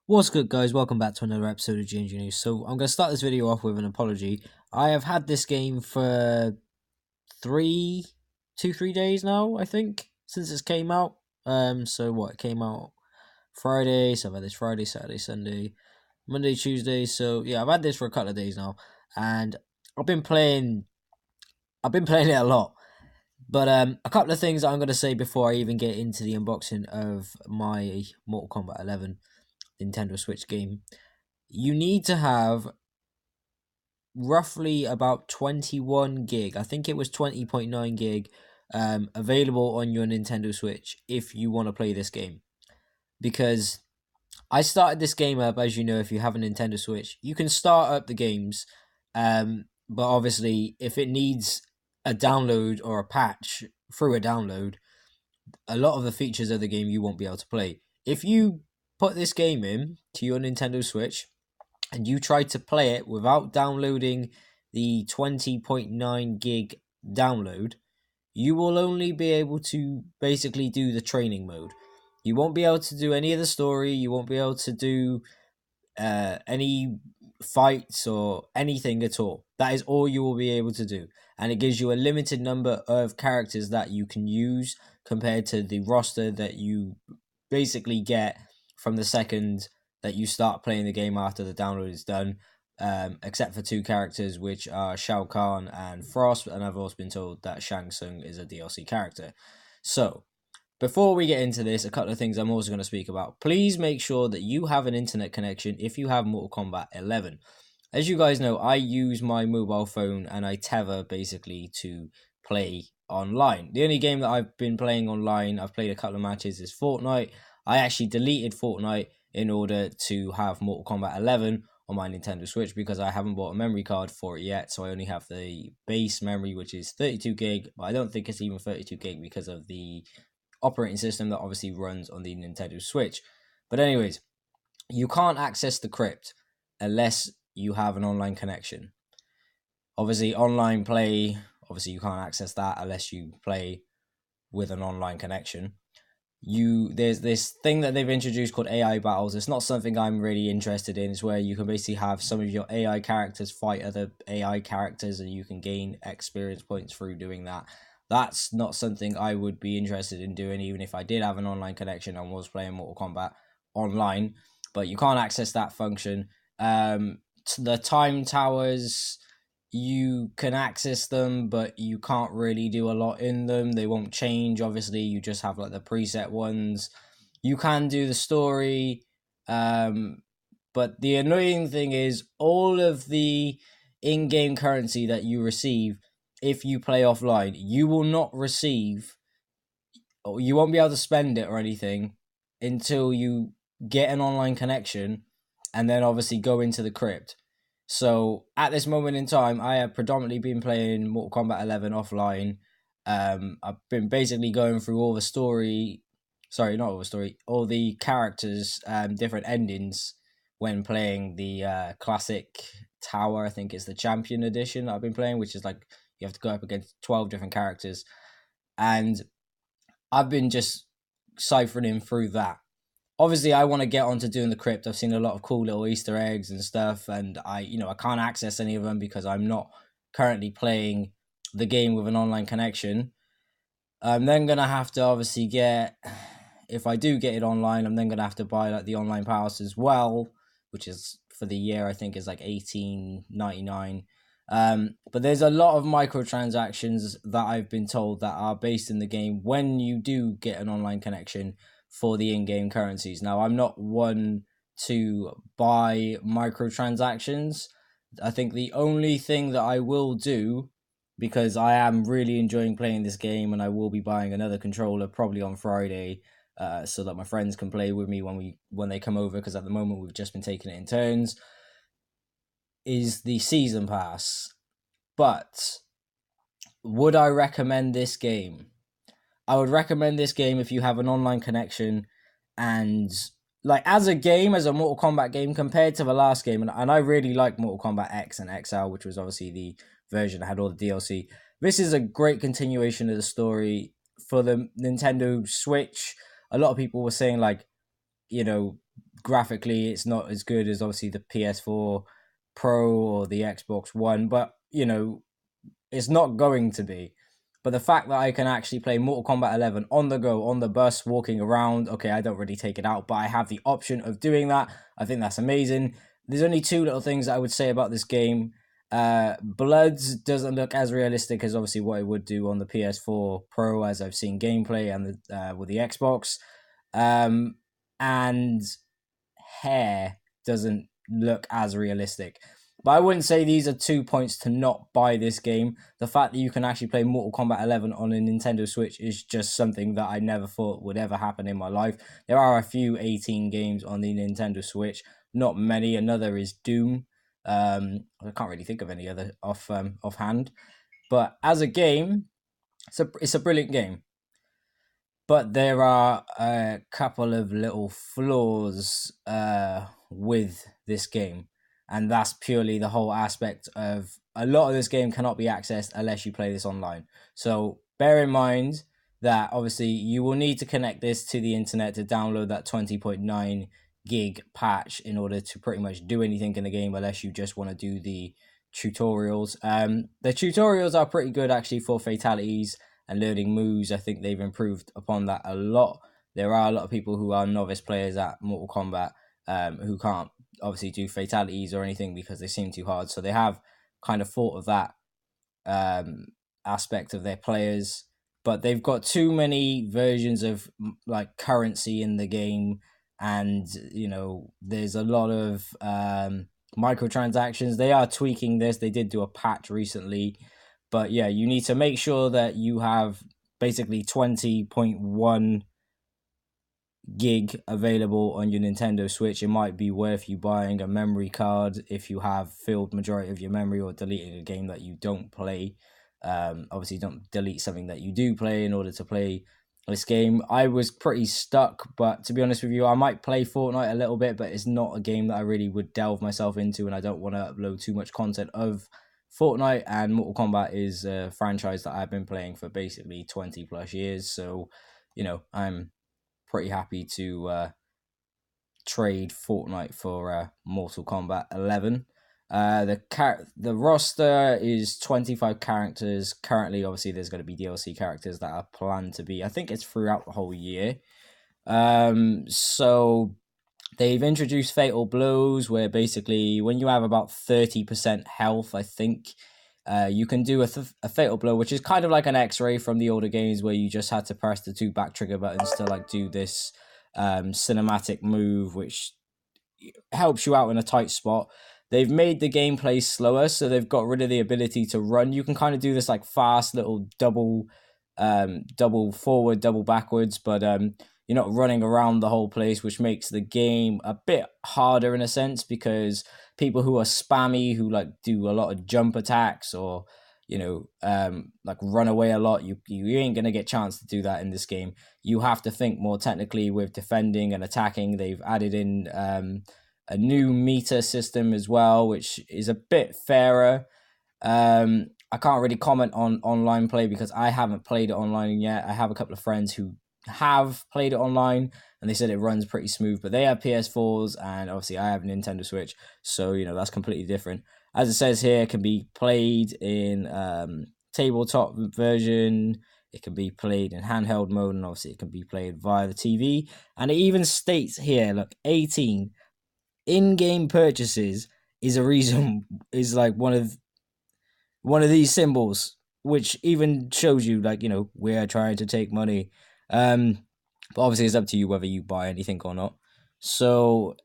What's good, guys? Welcome back to another episode of GNG News. So I'm going to start this video off with an apology. I have had this game for 3 days now, I think, since it came out. It came out Friday, so I've had this Friday, Saturday, Sunday, Monday, Tuesday. So yeah, I've had this for a couple of days now, and I've been playing it a lot. But a couple of things I'm going to say before I even get into the unboxing of my Mortal Kombat 11 Nintendo Switch game. You need to have roughly about 21 gig. I think it was 20.9 gig available on your Nintendo Switch if you want to play this game. Because I started this game up, as you know, if you have a Nintendo Switch, you can start up the games, but obviously, if it needs a download or a patch through a download, a lot of the features of the game you won't be able to play. If you put this game in to your Nintendo Switch and you try to play it without downloading the 20.9 gig download, you will only be able to basically do the training mode. You won't be able to do any of the story, you won't be able to do any fights or anything at all. That is all you will be able to do. And it gives you a limited number of characters that you can use compared to the roster that you basically get from the second that you start playing the game after the download is done, except for two characters, which are Shao Kahn and Frost, and I've also been told that Shang Tsung is a DLC character. So, before we get into this, a couple of things I'm also going to speak about. Please make sure that you have an internet connection if you have Mortal Kombat 11. As you guys know, I use my mobile phone and I tether basically to play online. The only game that I've been playing online, I've played a couple of matches, is Fortnite. I actually deleted Fortnite in order to have Mortal Kombat 11 on my Nintendo Switch because I haven't bought a memory card for it yet, so I only have the base memory, which is 32 gig, but I don't think it's even 32 gig because of the operating system that obviously runs on the Nintendo Switch. But anyways, you can't access the crypt unless you have an online connection. Obviously, online play, obviously you can't access that unless you play with an online connection. There's this thing that they've introduced called AI battles. It's not something I'm really interested in. It's where you can basically have some of your AI characters fight other AI characters and you can gain experience points through doing that. That's not something I would be interested in doing, even if I did have an online connection and was playing Mortal Kombat online. But you can't access that function. The time towers, you can access them, but you can't really do a lot in them. They won't change. Obviously, you just have like the preset ones. You can do the story, but the annoying thing is all of the in-game currency that you receive if you play offline, you will not receive, or you won't be able to spend it or anything until you get an online connection and then obviously go into the crypt. So at this moment in time, I have predominantly been playing Mortal Kombat 11 offline. I've been basically going through all the story, sorry, not all the story, all the characters, different endings when playing the classic tower. I think it's the champion edition that I've been playing, which is like you have to go up against 12 different characters. And I've been just ciphering through that. Obviously, I want to get onto doing the crypt. I've seen a lot of cool little Easter eggs and stuff, and I can't access any of them because I'm not currently playing the game with an online connection. I'm then gonna have to obviously get, if I do get it online, I'm then gonna have to buy like the online pass as well, which is for the year I think is like $18.99. But there's a lot of microtransactions that I've been told that are based in the game when you do get an online connection for the in-game currencies. Now, I'm not one to buy microtransactions. I think the only thing that I will do, because I am really enjoying playing this game and I will be buying another controller probably on Friday, so that my friends can play with me when they come over, because at the moment we've just been taking it in turns, is the season pass. But would I recommend this game? I would recommend this game if you have an online connection, and like as a game, as a Mortal Kombat game compared to the last game, and I really like Mortal Kombat X and XL, which was obviously the version that had all the DLC. This is a great continuation of the story for the Nintendo Switch. A lot of people were saying like, graphically, it's not as good as obviously the PS4 Pro or the Xbox One, but it's not going to be. But the fact that I can actually play Mortal Kombat 11 on the go, on the bus, walking around, okay, I don't really take it out, but I have the option of doing that. I think that's amazing. There's only two little things that I would say about this game. Bloods doesn't look as realistic as obviously what it would do on the PS4 Pro, as I've seen gameplay and with the Xbox. And hair doesn't look as realistic. But I wouldn't say these are 2 points to not buy this game. The fact that you can actually play Mortal Kombat 11 on a Nintendo Switch is just something that I never thought would ever happen in my life. There are a few 18 games on the Nintendo Switch, not many. Another is Doom. I can't really think of any other offhand. But as a game, it's a brilliant game. But there are a couple of little flaws with this game. And that's purely the whole aspect of a lot of this game cannot be accessed unless you play this online. So bear in mind that obviously you will need to connect this to the internet to download that 20.9 gig patch in order to pretty much do anything in the game, unless you just want to do the tutorials. The tutorials are pretty good actually for fatalities and learning moves. I think they've improved upon that a lot. There are a lot of people who are novice players at Mortal Kombat who can't obviously do fatalities or anything because they seem too hard. So they have kind of thought of that aspect of their players, but they've got too many versions of like currency in the game, and there's a lot of microtransactions. They are tweaking this. They did do a patch recently, but yeah, you need to make sure that you have basically 20.1 gig available on your Nintendo Switch. It might be worth you buying a memory card if you have filled majority of your memory, or deleting a game that you don't play. Obviously don't delete something that you do play in order to play this game. I was pretty stuck, but to be honest with you, I might play Fortnite a little bit, but it's not a game that I really would delve myself into, and I don't want to upload too much content of Fortnite. And Mortal Kombat is a franchise that I've been playing for basically 20 plus years, so I'm pretty happy to trade Fortnite for Mortal Kombat 11. The roster is 25 characters. Currently, obviously, there's going to be DLC characters that are planned to be, I think it's throughout the whole year. So they've introduced Fatal Blows, where basically when you have about 30% health, I think, you can do a Fatal Blow, which is kind of like an X-Ray from the older games, where you just had to press the 2 back trigger buttons to like do this cinematic move, which helps you out in a tight spot. They've made the gameplay slower, so they've got rid of the ability to run. You can kind of do this like fast little double forward, double backwards, but you're not running around the whole place, which makes the game a bit harder in a sense, because people who are spammy, who like do a lot of jump attacks, or like run away a lot, you ain't gonna get a chance to do that in this game. You have to think more technically with defending and attacking. They've added in a new meter system as well, which is a bit fairer. I can't really comment on online play because I haven't played it online yet. I have a couple of friends who have played it online, and they said it runs pretty smooth, but they have PS4s, and obviously I have a Nintendo Switch, so that's completely different. As it says here, it can be played in tabletop version, it can be played in handheld mode, and obviously it can be played via the TV. And it even states here, look, 18 in-game purchases is a reason, is like one of these symbols, which even shows you like we're trying to take money. But obviously it's up to you whether you buy anything or not. So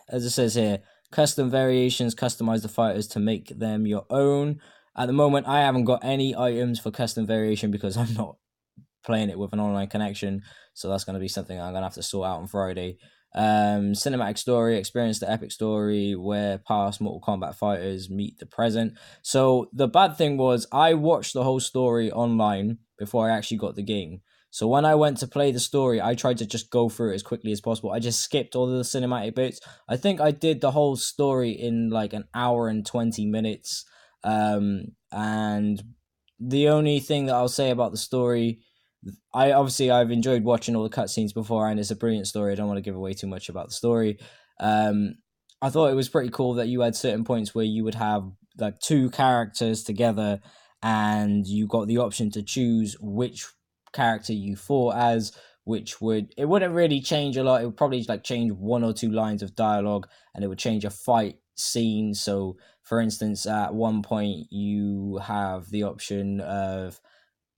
as it says here, custom variations, customize the fighters to make them your own. At the moment, I haven't got any items for custom variation because I'm not playing it with an online connection, so that's going to be something I'm going to have to sort out on Friday. Cinematic story, experience the epic story where past Mortal Kombat fighters meet the present. So the bad thing was I watched the whole story online before I actually got the game. So when I went to play the story, I tried to just go through it as quickly as possible. I just skipped all of the cinematic bits. I think I did the whole story in like an hour and 20 minutes. And the only thing that I'll say about the story I've enjoyed watching all the cutscenes before, and it's a brilliant story. I don't want to give away too much about the story. Um, I thought it was pretty cool that you had certain points where you would have like two characters together, and you got the option to choose which character you fought as, which it wouldn't really change a lot. It would probably like change one or two lines of dialogue, and it would change a fight scene. So, for instance, at one point you have the option of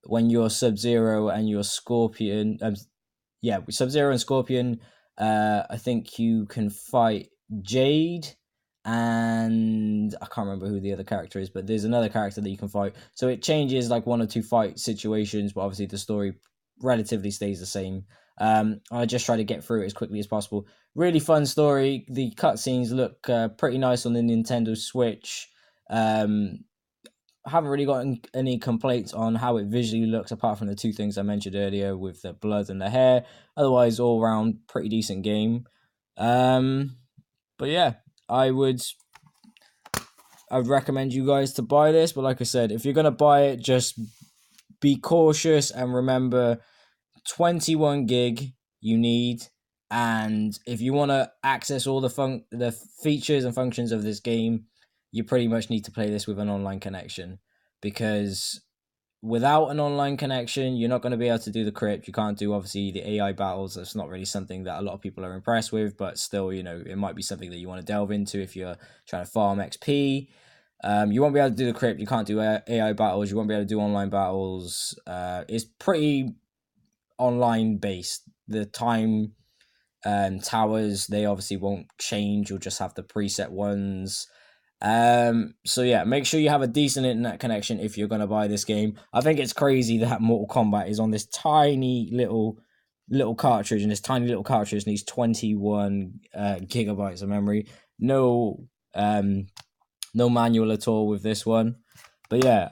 when you're Sub-Zero and you're Scorpion. Sub-Zero and Scorpion. I think you can fight Jade, and I can't remember who the other character is, but there's another character that you can fight. So it changes like one or two fight situations, but obviously the story relatively stays the same. I just try to get through it as quickly as possible. Really fun story. The cutscenes look pretty nice on the Nintendo Switch. I haven't really gotten any complaints on how it visually looks, apart from the two things I mentioned earlier with the blood and the hair. Otherwise, all round pretty decent game. But yeah, I'd recommend you guys to buy this. But like I said, if you're gonna buy it, just be cautious and remember 21 gig you need. And if you want to access all the features and functions of this game, you pretty much need to play this with an online connection, because without an online connection, you're not going to be able to do the crypt. You can't do, obviously, the AI battles. That's not really something that a lot of people are impressed with, but still, it might be something that you want to delve into if you're trying to farm XP. You won't be able to do the crypt. You can't do AI battles. You won't be able to do online battles. It's pretty online based. The time towers, they obviously won't change. You'll just have the preset ones. So yeah, make sure you have a decent internet connection if you're gonna buy this game. I think it's crazy that Mortal Kombat is on this tiny little cartridge, and this tiny little cartridge needs 21 gigabytes of memory. No manual at all with this one. But yeah,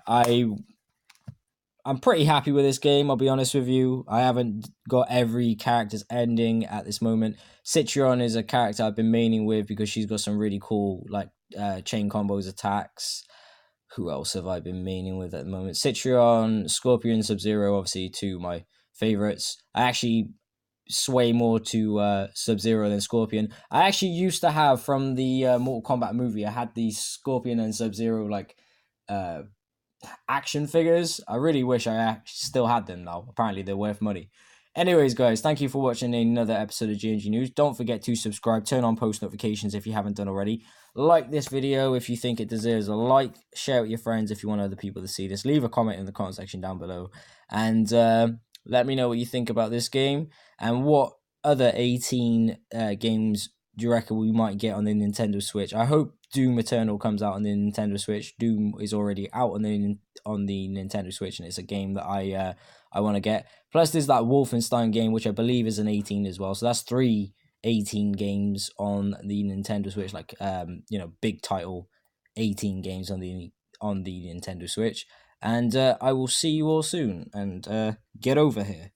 I'm pretty happy with this game, I'll be honest with you. I haven't got every character's ending at this moment. Citron is a character I've been maining with because she's got some really cool chain combos attacks. Who else have I been maining with at the moment? Citron, Scorpion, Sub-Zero, obviously two of my favorites. I actually sway more to Sub-Zero than Scorpion. I actually used to have, from the Mortal Kombat movie, I had the Scorpion and Sub-Zero action figures. I really wish I still had them now. Apparently they're worth money. Anyways, guys, thank you for watching another episode of GNG News. Don't forget to subscribe, turn on post notifications if you haven't done already. Like this video if you think it deserves a like. Share it with your friends if you want other people to see this. Leave a comment in the comment section down below. And let me know what you think about this game, and what other 18 games do you reckon we might get on the Nintendo Switch. I hope Doom Eternal comes out on the Nintendo Switch. Doom is already out on the Nintendo Switch, and it's a game that I want to get. Plus, there's that Wolfenstein game, which I believe is an 18 as well. So that's 3 18 games on the Nintendo Switch, big title 18 games on the Nintendo Switch. And I will see you all soon, and get over here.